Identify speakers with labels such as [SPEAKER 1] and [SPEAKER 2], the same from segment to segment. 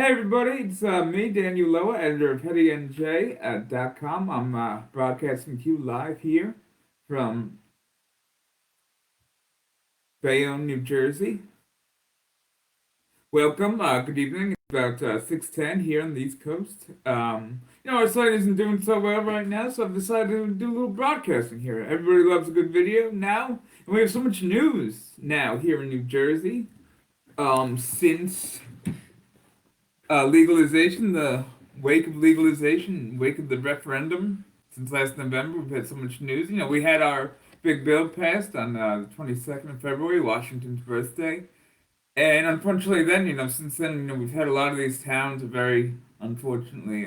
[SPEAKER 1] Hey everybody, it's me, Daniel Ulloa, editor of HeadyNJ.com. I'm broadcasting to you live here from Bayonne, New Jersey. Welcome, good evening. It's about 6:10 here on the East Coast. Our site isn't doing so well right now, so I've decided to do a little broadcasting here. Everybody loves a good video now, and we have so much news now here in New Jersey. Since legalization, the wake of legalization, wake of the referendum, since last November, we've had so much news. We had our big bill passed on the 22nd of February, Washington's birthday. And unfortunately, then, since then, we've had a lot of these towns are very, unfortunately,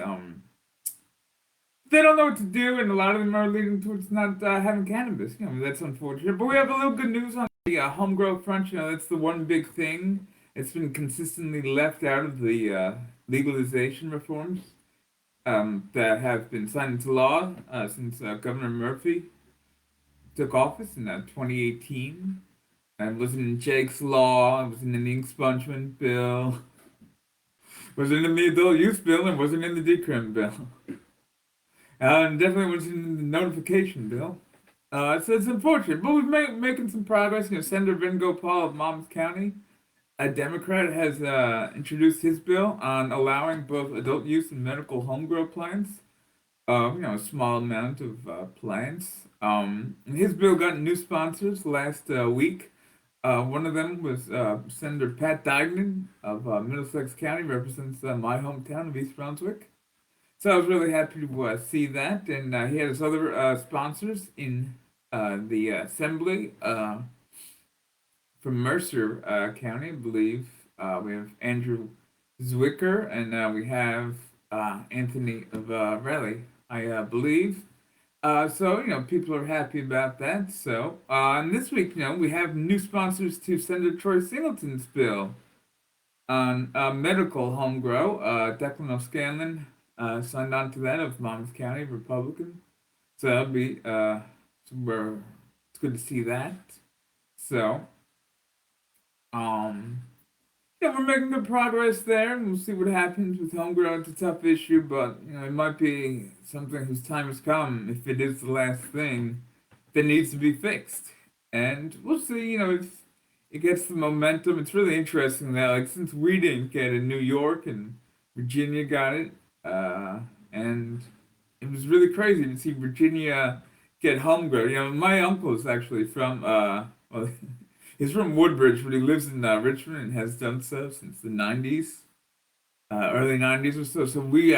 [SPEAKER 1] they don't know what to do, and a lot of them are leading towards not having cannabis. That's unfortunate. But we have a little good news on the homegrow front. That's the one big thing. It's been consistently left out of the legalization reforms that have been signed into law since Governor Murphy took office in 2018. And wasn't in Jake's law, wasn't in the expungement bill, wasn't in the adult use bill, and wasn't in the decrim bill. And definitely wasn't in the notification bill. So it's unfortunate, but we're making some progress. Senator Vingo Paul of Monmouth County, a Democrat, has introduced his bill on allowing both adult use and medical homegrow plants. A small amount of plants. His bill got new sponsors last week. One of them was Senator Pat Dignan of Middlesex County, represents my hometown of East Brunswick. So I was really happy to see that, and he had his other sponsors in the assembly from Mercer County, I believe. We have Andrew Zwicker, and we have Anthony of Raleigh, I believe. People are happy about that. So, and this week, we have new sponsors to Senator Troy Singleton's bill on medical homegrow. Declan O'Scanlan signed on to that of Monmouth County, Republican. So that'll be, it's good to see that. So, we're making good progress there, and we'll see what happens with homegrown. It's a tough issue, but it might be something whose time has come. If it is the last thing that needs to be fixed, and we'll see. If it gets the momentum. It's really interesting that, like, since we didn't get it, New York and Virginia got it, and it was really crazy to see Virginia get homegrown. My uncle is actually from well. He's from Woodbridge, but he lives in Richmond and has done so since the 90s, early 90s or so. So I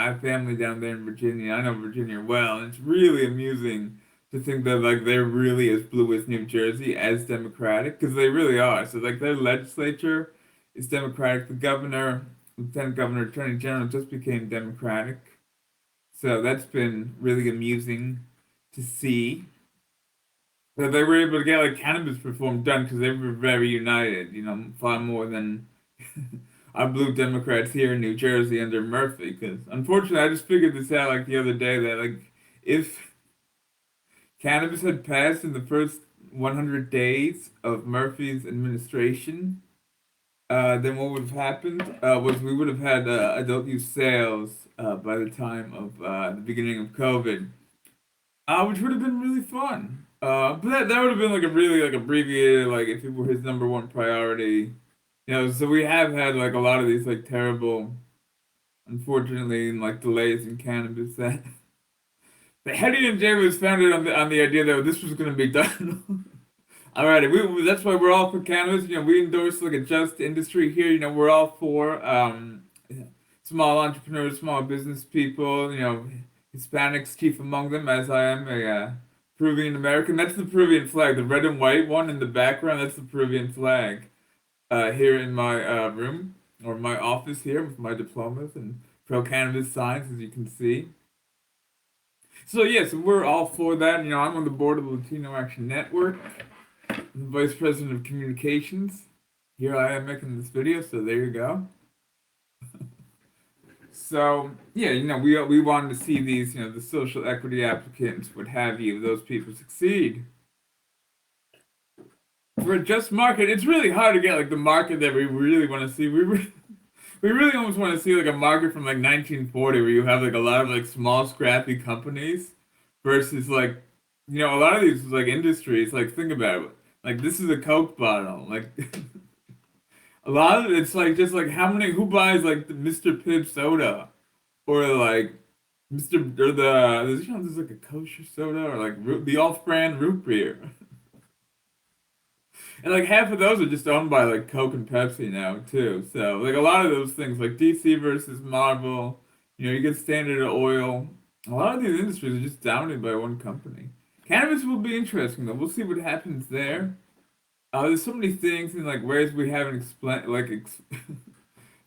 [SPEAKER 1] have family down there in Virginia. I know Virginia well, and it's really amusing to think that, like, they're really as blue as New Jersey, as Democratic, because they really are. So, like, their legislature is Democratic. The governor, lieutenant governor, attorney general just became Democratic. So that's been really amusing to see. That they were able to get, like, cannabis reform done because they were very united, far more than our blue Democrats here in New Jersey under Murphy. Because unfortunately, I just figured this out, like, the other day, that, like, if cannabis had passed in the first 100 days of Murphy's administration, then what would have happened was we would have had adult use sales by the time of the beginning of COVID, which would have been really fun. But that would have been, like, a really, like, abbreviated, like, if it were his number one priority. So we have had, like, a lot of these, like, terrible, unfortunately, like, delays in cannabis that the Heady and J was founded on the idea that this was going to be done. Alrighty, that's why we're all for cannabis. We endorse, like, a just industry here. We're all for small entrepreneurs, small business people. Hispanics chief among them, as I am a Peruvian American. That's the Peruvian flag, the red and white one in the background. That's the Peruvian flag here in my room, or my office here, with my diplomas and pro cannabis signs, as you can see. So yes, we're all for that. I'm on the board of the Latino Action Network. I'm the vice president of communications. Here I am making this video, so there you go. So yeah, we wanted to see these, the social equity applicants, what have you, those people succeed. For a just market, it's really hard to get, like, the market that we really want to see. We really almost want to see like a market from like 1940 where you have like a lot of like small scrappy companies versus like a lot of these like industries like think about it. Like this is a Coke bottle. Like a lot of it's like just like how many who buys like the Mr. Pibb soda or like Mr. or there's like a kosher soda or like the off-brand root beer. And like half of those are just owned by like Coke and Pepsi now too. So like a lot of those things like DC versus Marvel, you get Standard Oil. A lot of these industries are just dominated by one company. Cannabis will be interesting though. We'll see what happens there. There's so many things and like ways we haven't explained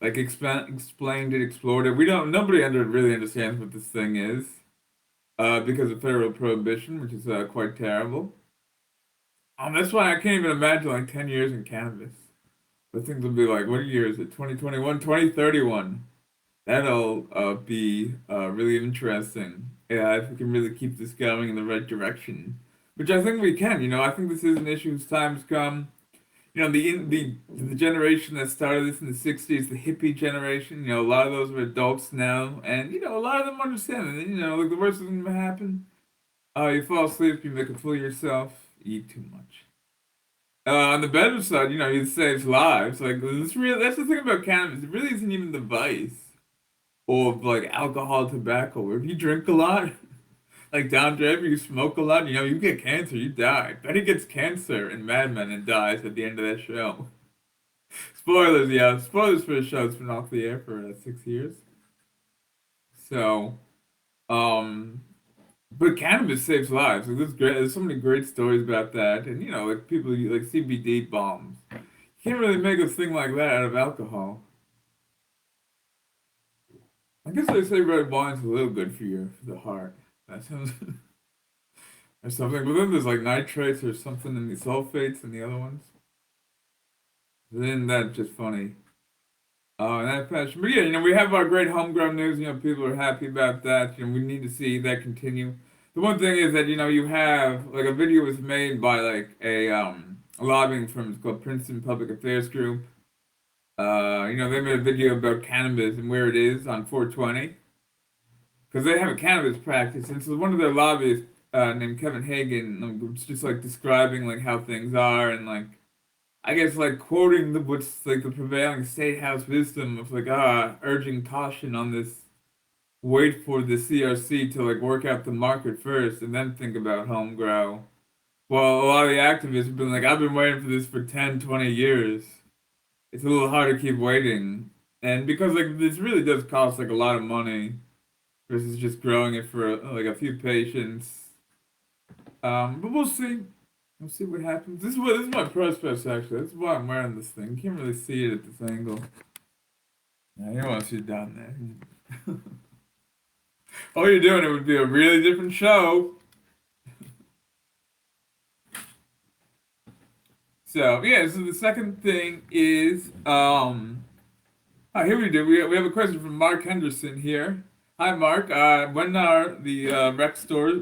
[SPEAKER 1] explained it, explored it. We don't. Nobody really understands what this thing is. Because of federal prohibition, which is quite terrible. That's why I can't even imagine like 10 years in cannabis. But things will be like, what year is it? 2021, 2031. That'll be really interesting. Yeah, if we can really keep this going in the right direction, which I think we can. I think this is an issue whose time's come. The generation that started this in the 60s, the hippie generation, a lot of those are adults now, and a lot of them understand it. And, like the worst thing that happen, you fall asleep, you make a fool of yourself, you eat too much. On the better side, it saves lives. Like that's the thing about cannabis. It really isn't even the vice of like alcohol, tobacco. If you drink a lot, like Don Draper, you smoke a lot, you get cancer, you die. Betty gets cancer in Mad Men and dies at the end of that show. Spoilers, yeah. Spoilers for the show. It's been off the air for 6 years. So, um, but cannabis saves lives. Like, there's so many great stories about that, and like people like CBD bombs. You can't really make a thing like that out of alcohol. I guess they say red wine's a little good for the heart. That sounds or something. But then there's like nitrates or something in the sulfates and the other ones. Isn't that just funny? Oh, and that fashion. But yeah, we have our great homegrown news. People are happy about that. We need to see that continue. The one thing is that you have like a video was made by like a lobbying firm. It's called Princeton Public Affairs Group. They made a video about cannabis and where it is on 420 because they have a cannabis practice, and so one of their lobbyists named Kevin Hagan was just like describing like how things are and like I guess like quoting what's like the prevailing state house wisdom of like urging caution on this. Wait for the CRC to like work out the market first and then think about home grow. Well, a lot of the activists have been like, I've been waiting for this for 10, 20 years. It's a little hard to keep waiting. And because like this really does cost like a lot of money versus just growing it for like a few patients. But we'll see. We'll see what happens. This is my prospects actually. That's why I'm wearing this thing. You can't really see it at this angle. Yeah, you don't want to see it down there. All you're doing, it would be a really different show. So yeah, so the second thing is here we do. We have a question from Mark Henderson here. Hi Mark. When are the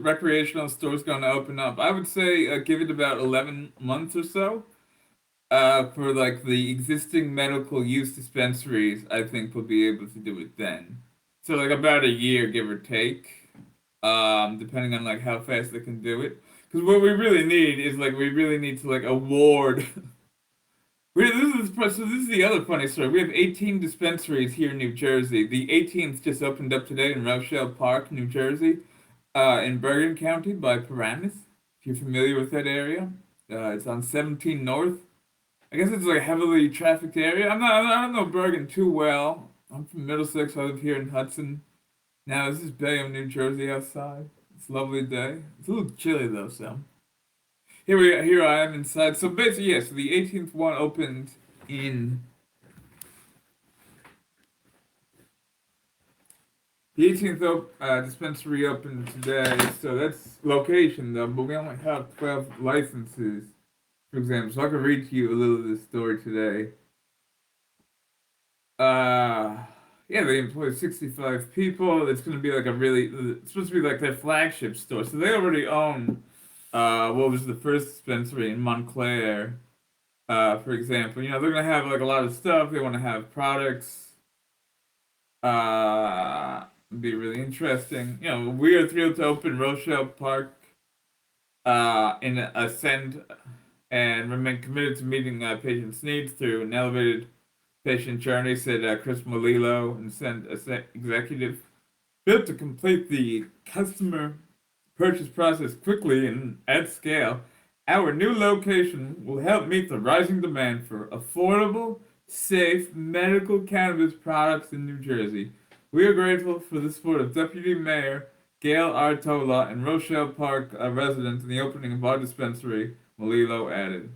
[SPEAKER 1] recreational stores going to open up? I would say give it about 11 months or so. For like the existing medical use dispensaries, I think we'll be able to do it then. So like about a year, give or take, depending on like how fast they can do it. Because what we really need is like we really need to like award. So this is the other funny story. We have 18 dispensaries here in New Jersey. The 18th just opened up today in Rochelle Park, New Jersey, in Bergen County by Paramus. If you're familiar with that area, it's on 17 North. I guess it's like a heavily trafficked area. I don't know Bergen too well. I'm from Middlesex. I live here in Hudson. Now this is Bayonne, New Jersey outside. It's a lovely day. It's a little chilly though, so. Here I am inside. So basically, yes, the 18th one opened in the 18th dispensary opened today. So that's location though, but we only have 12 licenses, for example. So I can read to you a little of this story today. Yeah, they employ 65 people. It's going to be like it's supposed to be like their flagship store. So they already own, what was the first dispensary in Montclair, for example. They're going to have like a lot of stuff. They want to have products. Be really interesting. We are thrilled to open Rochelle Park in Ascend and remain committed to meeting patients' needs through an elevated patient journey, said Chris Molillo, and Ascend executive. Built to complete the customer purchase process quickly and at scale, our new location will help meet the rising demand for affordable, safe medical cannabis products in New Jersey. We are grateful for the support of Deputy Mayor Gail Artola and Rochelle Park residents in the opening of our dispensary, Molillo added.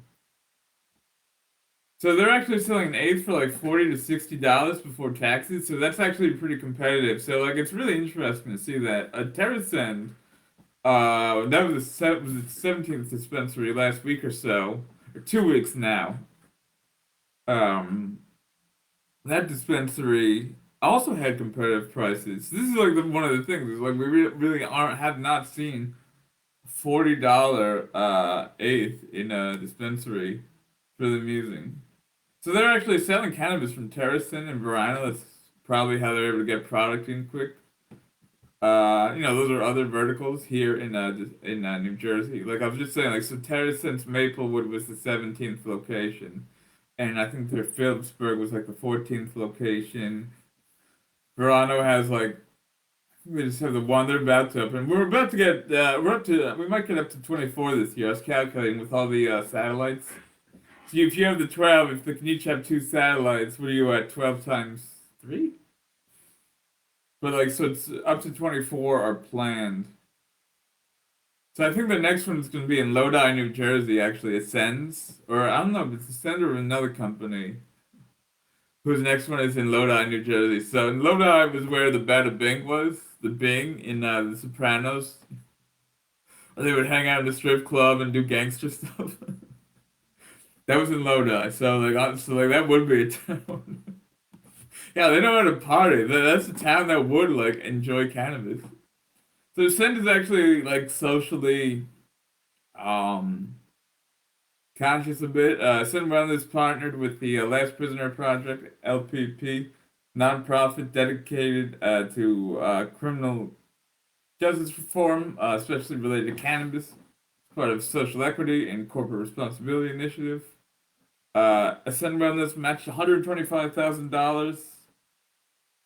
[SPEAKER 1] So they're actually selling an eighth for like $40 to $60 before taxes. So that's actually pretty competitive. So like it's really interesting to see that. Terracend, that was its 17th dispensary last week or so, or 2 weeks now. Um, that dispensary also had competitive prices. This is like one of the things. Is like we really aren't have not seen $40 eighth in a dispensary for the musing. So they're actually selling cannabis from Terracin and Verina. That's probably how they're able to get product in quick. Those are other verticals here in New Jersey. Like I was just saying, like so Terracin's Maplewood was the 17th location, and I think their Phillipsburg was like the 14th location. Verano has like we just have the one they're about to open. We're about to get we might get up to 24 this year. I was calculating with all the satellites. So if you have the 12, if they can each have two satellites, what are you at? 12 times 3? But like, so it's up to 24 are planned. So I think the next one's going to be in Lodi, New Jersey, actually. Ascends. Or I don't know if it's Ascend or another company. Whose next one is in Lodi, New Jersey. So in Lodi was where the Bada Bing was. The Bing in The Sopranos. They would hang out in the strip club and do gangster stuff. That was in Lodi. So like that would be a town. Yeah, they know how to party. That's a town that would like enjoy cannabis. So Ascend is actually like socially um conscious a bit. Ascend Wellness partnered with the Last Prisoner Project (LPP), nonprofit dedicated to criminal justice reform, especially related to cannabis. It's part of social equity and corporate responsibility initiative. Ascend Wellness matched $125,000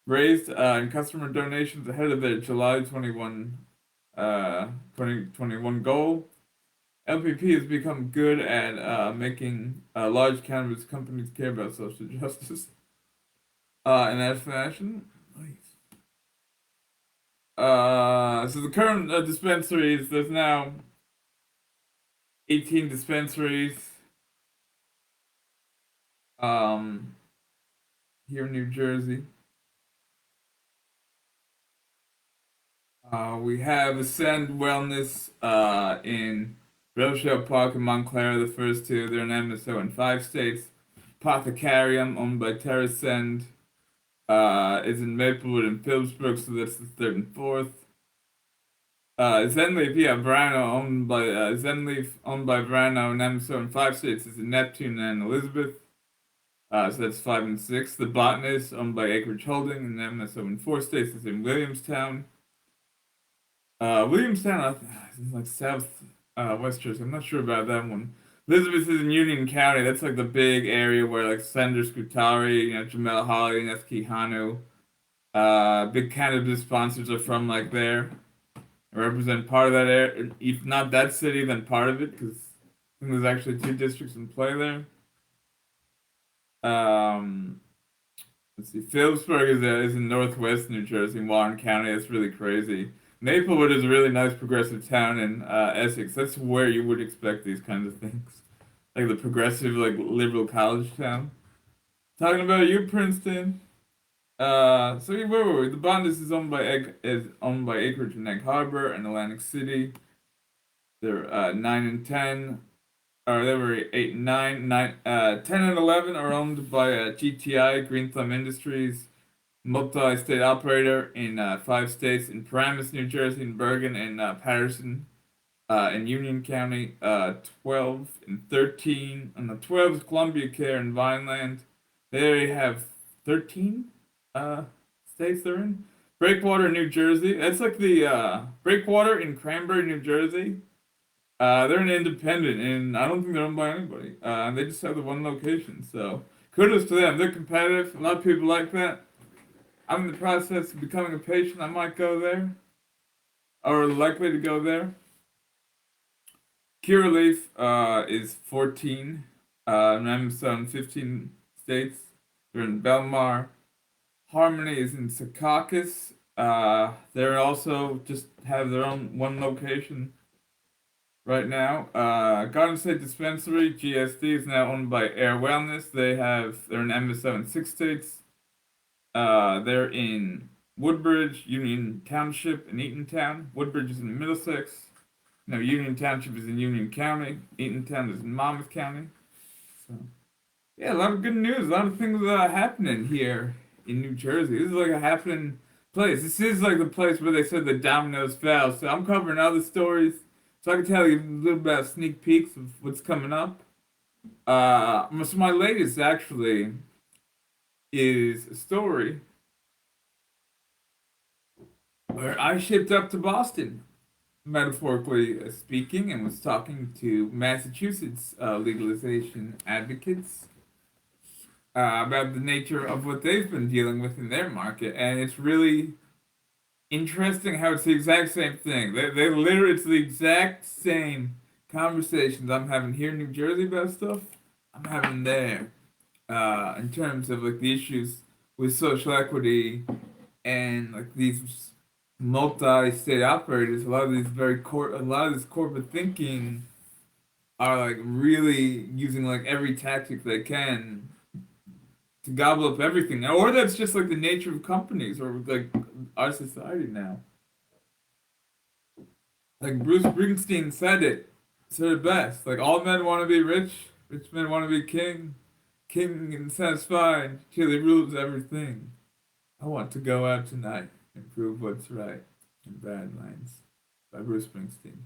[SPEAKER 1] raised in customer donations ahead of their July 2021 goal. LPP has become good at making large cannabis companies care about social justice in that fashion. Nice. So the current dispensaries, there's now 18 dispensaries um, here in New Jersey. We have Ascend Wellness in Rochelle Park and Montclair, the first two. They're in MSO in 5 states. Apothecarium, owned by TerraSend, is in Maplewood and Phillipsburg, so that's the third and fourth. Zenleaf, yeah, Zenleaf, owned by Verano and MSO in 5 states, is in Neptune and Elizabeth. So that's 5 and 6. The Botanist, owned by Acreage Holding and MSO in 4 states, is in Williamstown. Williamstown, is like South West Jersey. I'm not sure about that one. Elizabeth is in Union County. That's like the big area where like Senator Scutari, Jamel Holly, and Eski Hanu, big cannabis sponsors are from like there. I represent part of that area. If not that city, then part of it, because I think there's actually 2 districts in play there. Um, let's see. Phillipsburg is in northwest New Jersey, Warren County. That's really crazy. Maplewood is a really nice progressive town in Essex. That's where you would expect these kinds of things, like the progressive, like liberal college town. Talking about you, Princeton. So where were we? The Bondis is owned by Acreage in Egg Harbor and Atlantic City. They're 9 and 10. Or they were 8 and 9. 10 and 11 are owned by GTI Green Thumb Industries, multi-state operator in 5 states, in Paramus, New Jersey, in Bergen, and Patterson, in Union County. 12 and 13. On the 12 is Columbia Care in Vineland. They have 13 states they're in. Breakwater, New Jersey. That's like the Breakwater in Cranberry, New Jersey. They're an independent, and I don't think they're owned by anybody. They just have the one location. So kudos to them. They're competitive. A lot of people like that. I'm in the process of becoming a patient. I might go there, or likely to go there. Curaleaf is 14. I'm in 15 states. They're in Belmar. Harmony is in Secaucus. They're also just have their own one location right now. Garden State Dispensary, GSD, is now owned by Air Wellness. They're in MSO in 6 states. They're in Woodbridge, Union Township, and Eatontown. Woodbridge is in Middlesex. No, Union Township is in Union County. Eatontown is in Monmouth County. So, yeah, a lot of good news. A lot of things happening here in New Jersey. This is like a happening place. This is like the place where they said the dominoes fell. So I'm covering other stories, so I can tell you a little bit of sneak peeks of what's coming up. So my latest actually is a story where I shipped up to Boston, metaphorically speaking, and was talking to Massachusetts legalization advocates about the nature of what they've been dealing with in their market, and it's really interesting how it's the exact same thing. They literally, it's the exact same conversations I'm having here in New Jersey about stuff I'm having there, in terms of like the issues with social equity and like these multi-state operators. A lot of this corporate thinking are like really using like every tactic they can to gobble up everything, or that's just like the nature of companies or like our society now. Like Bruce Springsteen said it best. Like all men want to be rich, rich men want to be king, king and satisfied till he rules everything. I want to go out tonight and prove what's right. In Bad Lines by Bruce Springsteen.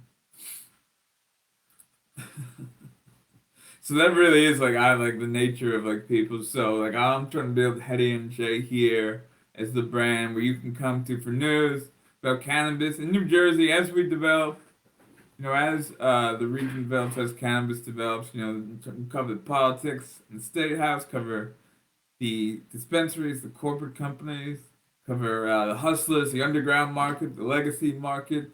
[SPEAKER 1] So that really is like I like the nature of like people. So like I'm trying to build Heady and Jay here as the brand where you can come to for news about cannabis in New Jersey as we develop. As the region develops, as cannabis develops, cover the politics in the state house, cover the dispensaries, the corporate companies, cover the hustlers, the underground market, the legacy market,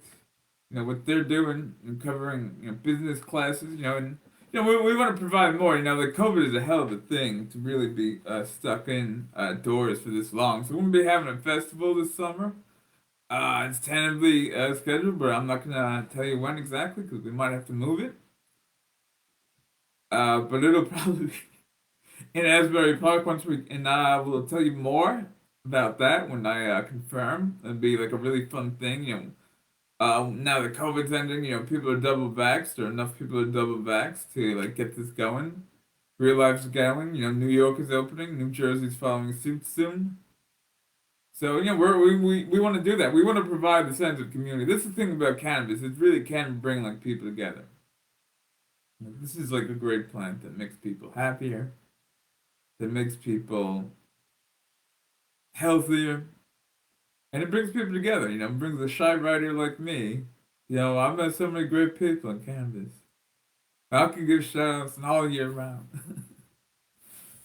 [SPEAKER 1] what they're doing, and covering business classes, and we want to provide more. Like COVID is a hell of a thing to really be stuck in doors for this long. So we're gonna be having a festival this summer. It's tentatively scheduled, but I'm not gonna tell you when exactly because we might have to move it. But it'll probably be in Asbury Park once we, and I will tell you more about that when I confirm. It'll be like a really fun thing. Now that COVID's ending, people are double vaxxed, or enough people are double vaxxed to like get this going. Real life's going. New York is opening. New Jersey's following suit soon. So we want to do that. We want to provide the sense of community. This is the thing about cannabis. It really can bring like people together. This is like a great plant that makes people happier, that makes people healthier, and it brings people together. It brings a shy writer like me. I've met so many great people in cannabis. I can give shout outs all year round,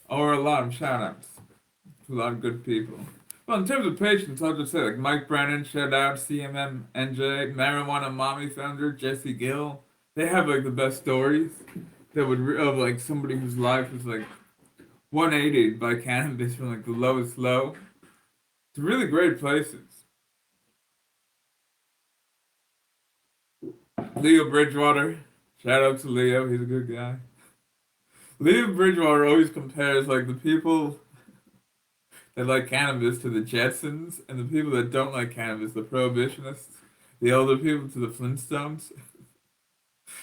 [SPEAKER 1] or a lot of shout outs to a lot of good people. Well, in terms of patients, I'll just say like Mike Brennan, shout out CMM NJ, Marijuana Mommy founder Jesse Gill. They have like the best stories that would of like somebody whose life was like 180 by cannabis from like the lowest low to really great places. Leo Bridgewater, shout out to Leo, he's a good guy. Leo Bridgewater always compares like the people that like cannabis to the Jetsons, and the people that don't like cannabis, the prohibitionists, the older people to the Flintstones.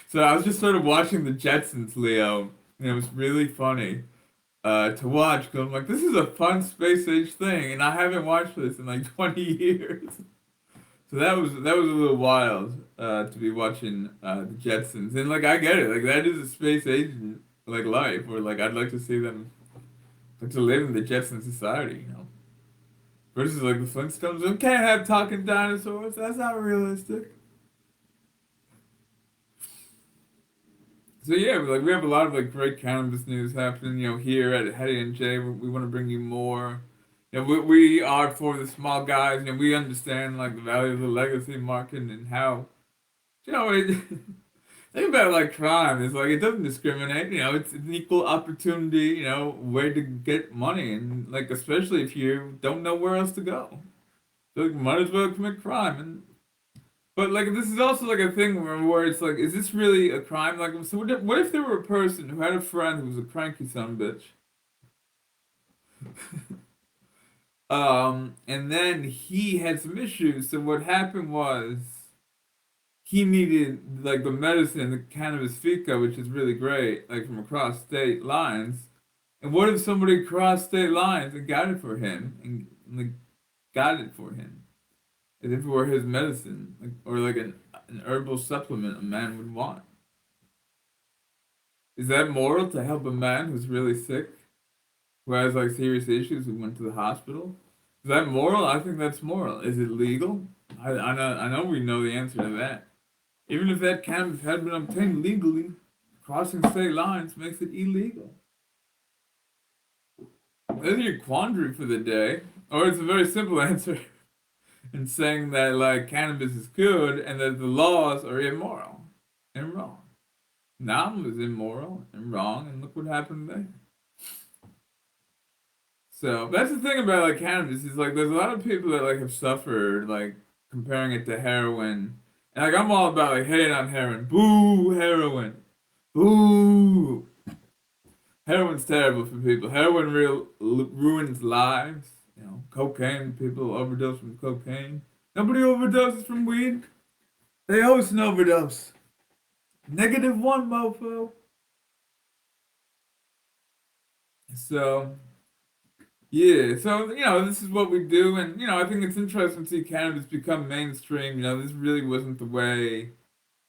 [SPEAKER 1] So I was just sort of watching the Jetsons, Leo, and it was really funny to watch because I'm like, this is a fun space age thing, and I haven't watched this in like 20 years. So that was a little wild to be watching the Jetsons, and like I get it, like that is a space age like life, where like I'd like to see them like to live in the Jetson society. versus like the Flintstones. We can't have talking dinosaurs. That's not realistic. So yeah, we have a lot of like great cannabis news happening. Here at Heady and Jay, we want to bring you more. We are for the small guys. We understand like the value of the legacy market and how it. Think about it like crime. It's like it doesn't discriminate. It's an equal opportunity. Way to get money, and like especially if you don't know where else to go, so like might as well commit crime. But like this is also like a thing where it's like, is this really a crime? Like, so what if there were a person who had a friend who was a cranky son of a bitch, and then he had some issues. So what happened was he needed like the medicine, the cannabis fica, which is really great, like from across state lines. And what if somebody crossed state lines and got it for him, and like got it for him, as if it were his medicine, like or like an herbal supplement a man would want? Is that moral to help a man who's really sick, who has like serious issues, who went to the hospital? Is that moral? I think that's moral. Is it legal? I know we know the answer to that. Even if that cannabis had been obtained legally, crossing state lines makes it illegal. That's your quandary for the day. Or it's a very simple answer in saying that like cannabis is good and that the laws are immoral and wrong. Nam was immoral and wrong, and look what happened there. So that's the thing about like cannabis is like there's a lot of people that like have suffered like comparing it to heroin, and like I'm all about like hating on heroin, boo heroin, boo. Heroin's terrible for people. Heroin ruins lives. Cocaine, people overdose from cocaine. Nobody overdoses from weed. They host an overdose. -1, mofo. So yeah, so this is what we do, and I think it's interesting to see cannabis become mainstream. This really wasn't the way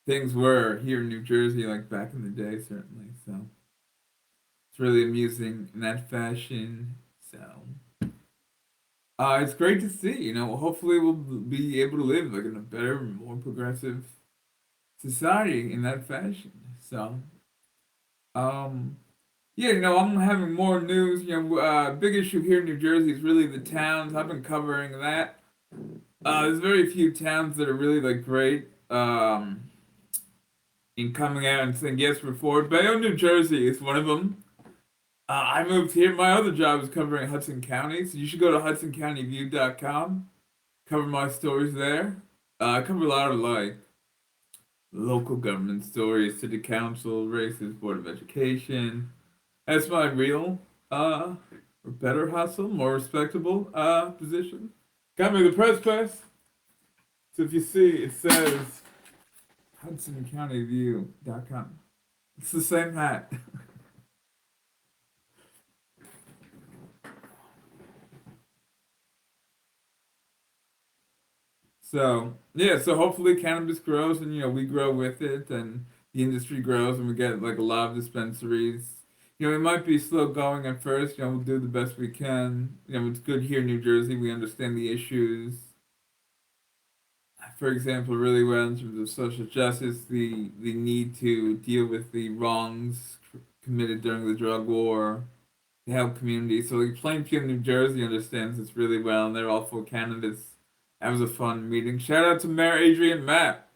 [SPEAKER 1] things were here in New Jersey, like back in the day, certainly. So it's really amusing in that fashion. So it's great to see. Hopefully we'll be able to live like in a better, more progressive society in that fashion. So um. Yeah, I'm having more news. Big issue here in New Jersey is really the towns. I've been covering that. There's very few towns that are really like great in coming out and saying yes we're for it. Bayonne, New Jersey is one of them. I moved here. My other job is covering Hudson County, so you should go to hudsoncountyview.com. Cover my stories there. I cover a lot of like local government stories, city council races, board of education. That's my real, or better hustle, more respectable, position. Got me the press pass. So if you see, it says HudsonCountyView.com. It's the same hat. So yeah, so hopefully cannabis grows and we grow with it and the industry grows and we get like a lot of dispensaries. It might be slow going at first. We'll do the best we can. It's good here in New Jersey. We understand the issues, for example, really well in terms of social justice, the need to deal with the wrongs committed during the drug war, to help communities. So like Plainfield, New Jersey understands this really well, and they're all for cannabis. That was a fun meeting. Shout out to Mayor Adrian Mapp.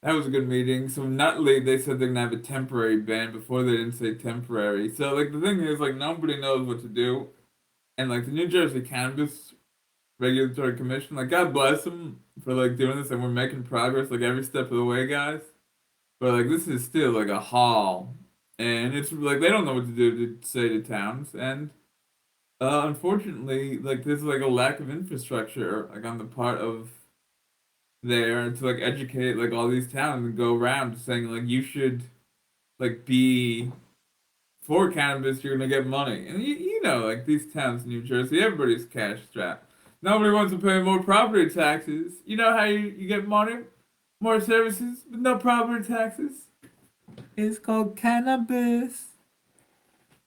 [SPEAKER 1] That was a good meeting. So Nutley, they said they're gonna have a temporary ban. Before they didn't say temporary. So like the thing is like nobody knows what to do, and like the New Jersey Cannabis Regulatory Commission, like God bless them for like doing this, and we're making progress like every step of the way, guys. But like this is still like a haul, and it's like they don't know what to do to say to towns, and unfortunately, like there's like a lack of infrastructure like on the part of there to like educate like all these towns and go around saying like you should like be for cannabis, you're gonna get money. And like these towns in New Jersey, everybody's cash strapped. Nobody wants to pay more property taxes. You know how you get money? More services, but no property taxes. It's called cannabis.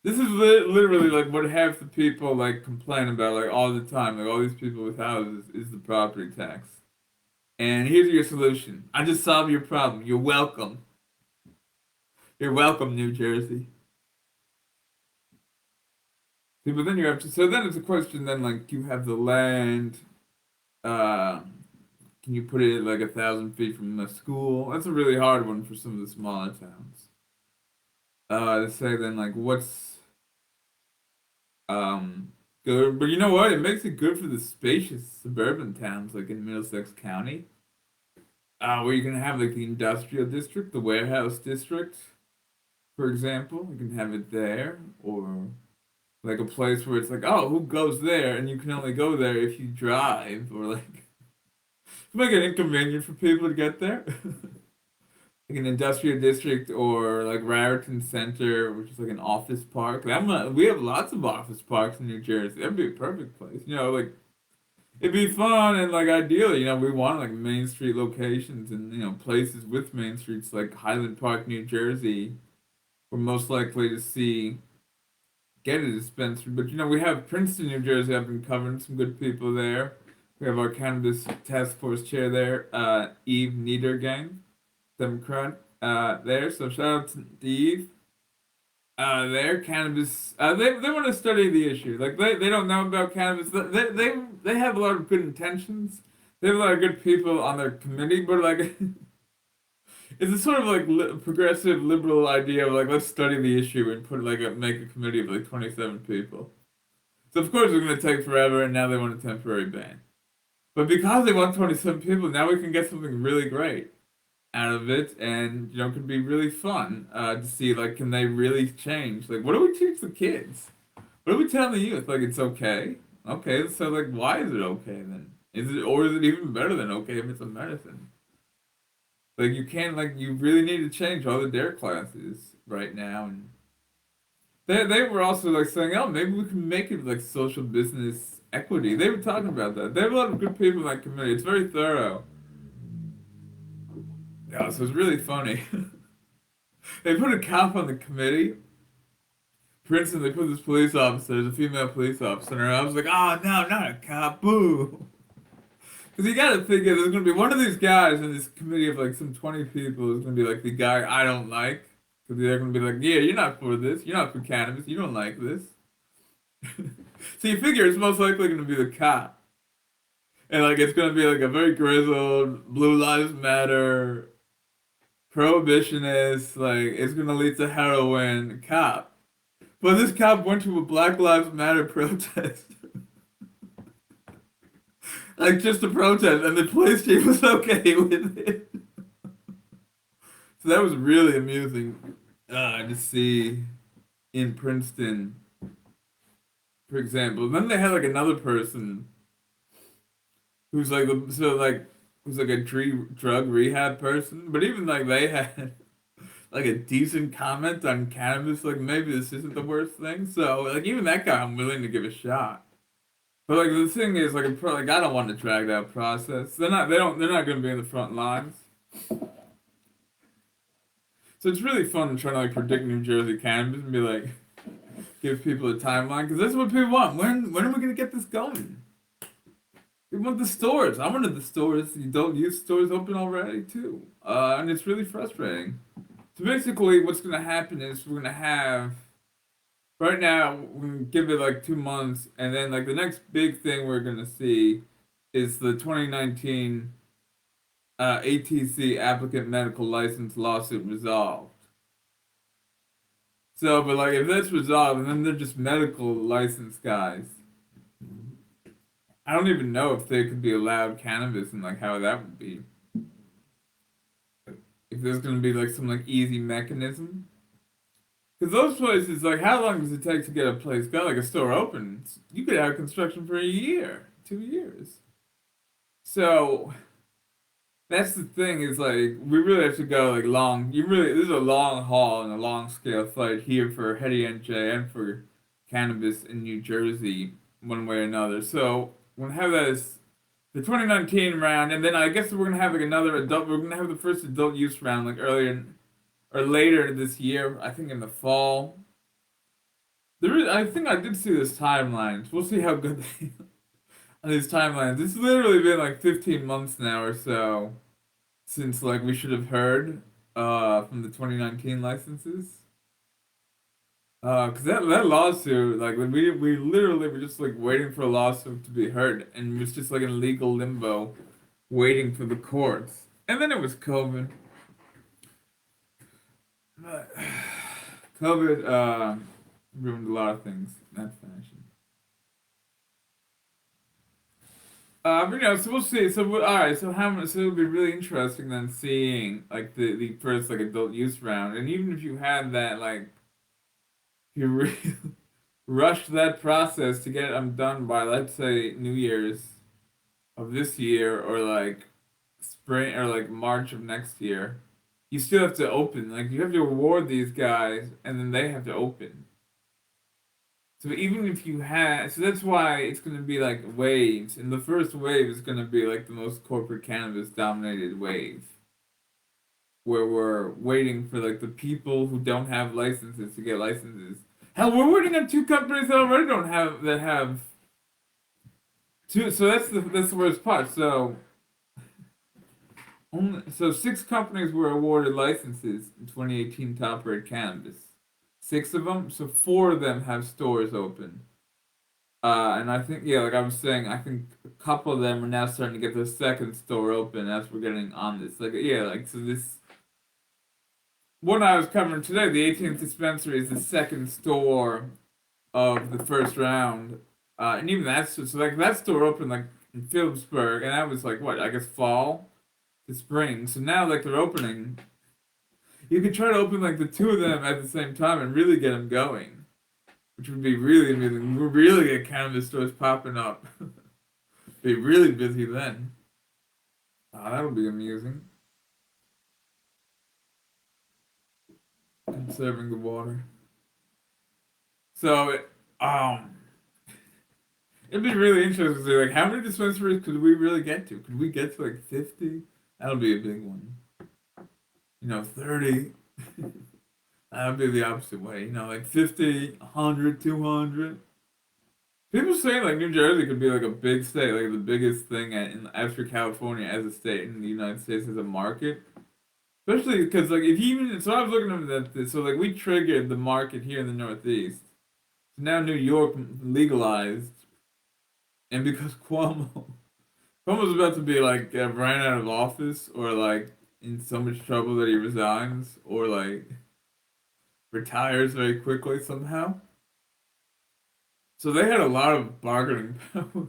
[SPEAKER 1] This is literally like what half the people like complain about like all the time. Like all these people with houses is the property tax. And here's your solution. I just solved your problem. You're welcome. You're welcome, New Jersey. See, but then you have to. So then it's a question. Then like you have the land. Uh, can you put it like 1,000 feet from the school? That's a really hard one for some of the smaller towns. To say then like what's good, but you know what? It makes it good for the spacious suburban towns like in Middlesex County, where you can have like the industrial district, the warehouse district, for example. You can have it there, or like a place where it's like, oh, who goes there? And you can only go there if you drive, or like make it inconvenient for people to get there. Like an industrial district or like Raritan Center, which is like an office park. Like, we have lots of office parks in New Jersey. That'd be a perfect place. Like it'd be fun and like ideally, we want like Main Street locations and places with Main Streets like Highland Park, New Jersey. We're most likely to see get a dispensary, but we have Princeton, New Jersey. I've been covering some good people there. We have our cannabis task force chair there, Eve Niedergang. Democrat there. So shout out to Eve. Their cannabis. They want to study the issue. Like they don't know about cannabis. They have a lot of good intentions. They have a lot of good people on their committee, but like it's a sort of like progressive liberal idea of like let's study the issue and put like make a committee of like 27 people. So of course it's going to take forever, and now they want a temporary ban. But because they want 27 people, now we can get something really great out of it, and it could be really fun to see like can they really change? Like, what do we teach the kids? What do we tell the youth? Like, it's okay. Okay, so like, why is it okay then? Is it, or is it even better than okay if it's a medicine? Like, you can't, like, you really need to change all the dare classes right now, and they were also like saying, oh, maybe we can make it like social business equity. They were talking about that. They have a lot of good people in that committee. It's very thorough. Yeah, so it's really funny. They put a cop on the committee. For instance, they put this police officer, there's a female police officer, and I was like, oh, no, not a cop, boo. Because you gotta figure there's gonna be one of these guys in this committee of like some 20 people is gonna be like the guy I don't like. Because they're gonna be like, yeah, you're not for this, you're not for cannabis, you don't like this. So you figure it's most likely gonna be the cop. And like it's gonna be like a very grizzled, Blue Lives Matter, prohibitionist, like it's gonna lead to heroin cop. But this cop went to a Black Lives Matter protest. Like just a protest, and the police chief was okay with it. So that was really amusing to see in Princeton, for example. And then they had like another person who's like who's like a drug rehab person, but even like they had like a decent comment on cannabis. Like maybe this isn't the worst thing. So like even that guy, I'm willing to give a shot. But like the thing is, like, like I don't want to drag that process. They're not going to be in the front lines. So it's really fun trying to like predict New Jersey cannabis and be like, give people a timeline because that's what people want. When are we going to get this going? We want the stores. I wanted the stores, the adult use stores open already too, and it's really frustrating. So basically, what's going to happen is we're going to have. Right now, we can give it like 2 months, and then like the next big thing we're gonna see is the 2019 ATC applicant medical license lawsuit resolved. So, but like if that's resolved, and then they're just medical license guys, I don't even know if they could be allowed cannabis and like how that would be. If there's gonna be like some like easy mechanism. Because those places, like, how long does it take to get a place got like a store open? You could have construction for a year, 2 years. So that's the thing is like we really have to go like long. This is a long haul and a long scale fight here for Heady NJ and for cannabis in New Jersey, one way or another. So we're gonna have that as the 2019 round, and then I guess we're gonna have like another adult. We're gonna have the first adult use round like earlier or later this year, I think in the fall. I think I did see this timeline. We'll see how good they on these timelines. It's literally been like 15 months now or so since like we should have heard from the 2019 licenses. Cause that lawsuit, like we literally were just like waiting for a lawsuit to be heard, and it was just like in legal limbo, waiting for the courts. And then it was COVID. But COVID ruined a lot of things in that fashion. But so we'll see. All right. So how much? So it'll be really interesting then seeing like the first like adult use round, and even if you had that like you really rushed that process to get them done by let's say New Year's of this year or like spring or like March of next year, you still have to open. Like you have to reward these guys, and then they have to open. So even if you had, so that's why it's going to be like waves, and the first wave is going to be like the most corporate cannabis dominated wave, where we're waiting for like the people who don't have licenses to get licenses. Hell, we're waiting on two companies that already don't have that have two. So that's the worst part. So six companies were awarded licenses in 2018 to operate cannabis. Six of them, so four of them have stores open. And I think, yeah, like I was saying, I think a couple of them are now starting to get their second store open as we're getting on this. Like, yeah, like, so this one I was covering today, the 18th dispensary is the second store of the first round. And even that's so like that store opened like in Phillipsburg, and that was like what, I guess fall to spring. So now, like, they're opening. You could try to open like the two of them at the same time and really get them going, which would be really amazing. We're really get cannabis stores popping up. Be really busy then. That'll be amusing. Conserving the water. So, um, it'd be really interesting to see like how many dispensaries could we really get to? Could we get to like 50? That'll be a big one. 30. That'd be the opposite way. Like 50, 100, 200. People say like New Jersey could be like a big state, like the biggest thing after California as a state in the United States as a market. Especially because like if you even so I was looking at this, so like we triggered the market here in the Northeast. So now New York legalized, and because Cuomo's about to be like ran out of office or like in so much trouble that he resigns or like retires very quickly somehow. So they had a lot of bargaining power,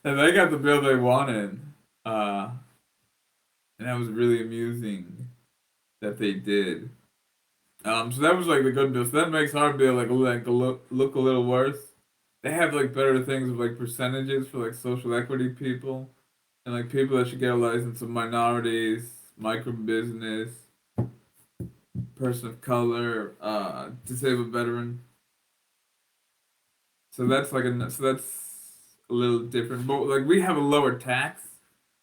[SPEAKER 1] and they got the bill they wanted. Uh, and that was really amusing that they did. So that was like the good bill. So that makes our bill look a little worse. They have like better things with like percentages for like social equity people and like people that should get a license of minorities, micro business, person of color, disabled veteran. So that's a little different. But like we have a lower tax,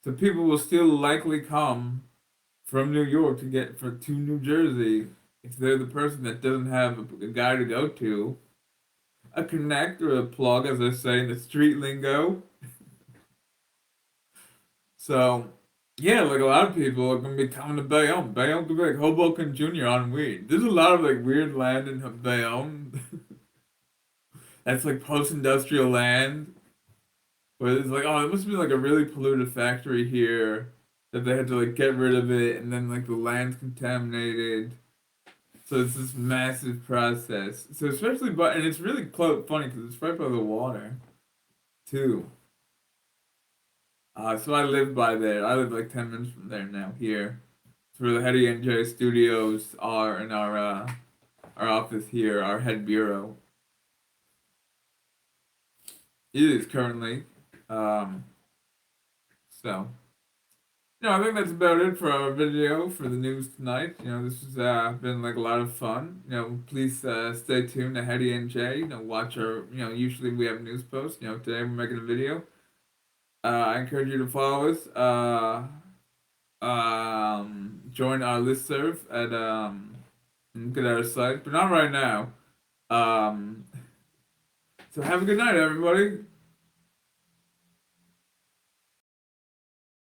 [SPEAKER 1] so people will still likely come from New York to New Jersey if they're the person that doesn't have a guy to go to, a connect or a plug, as I say in the street lingo. So yeah, like a lot of people are gonna be coming to Bayonne. Bayonne could be like Hoboken Jr. on weed. There's a lot of like weird land in Bayonne. That's like post-industrial land where it's like, oh, it must be like a really polluted factory here that they had to like get rid of it, and then like the land's contaminated. So it's this massive process. So especially, and it's really funny because it's right by the water, too. So I live by there. I live like 10 minutes from there now. Here, it's where the Heady and J studios are, in our office here, our head bureau. It is currently. Um, so. I think that's about it for our video for the news tonight. This has been like a lot of fun. Please stay tuned to Heady and Jay. Watch our, usually we have news posts. Today we're making a video. I encourage you to follow us. Join our listserv and look at our site, but not right now. So have a good night, everybody.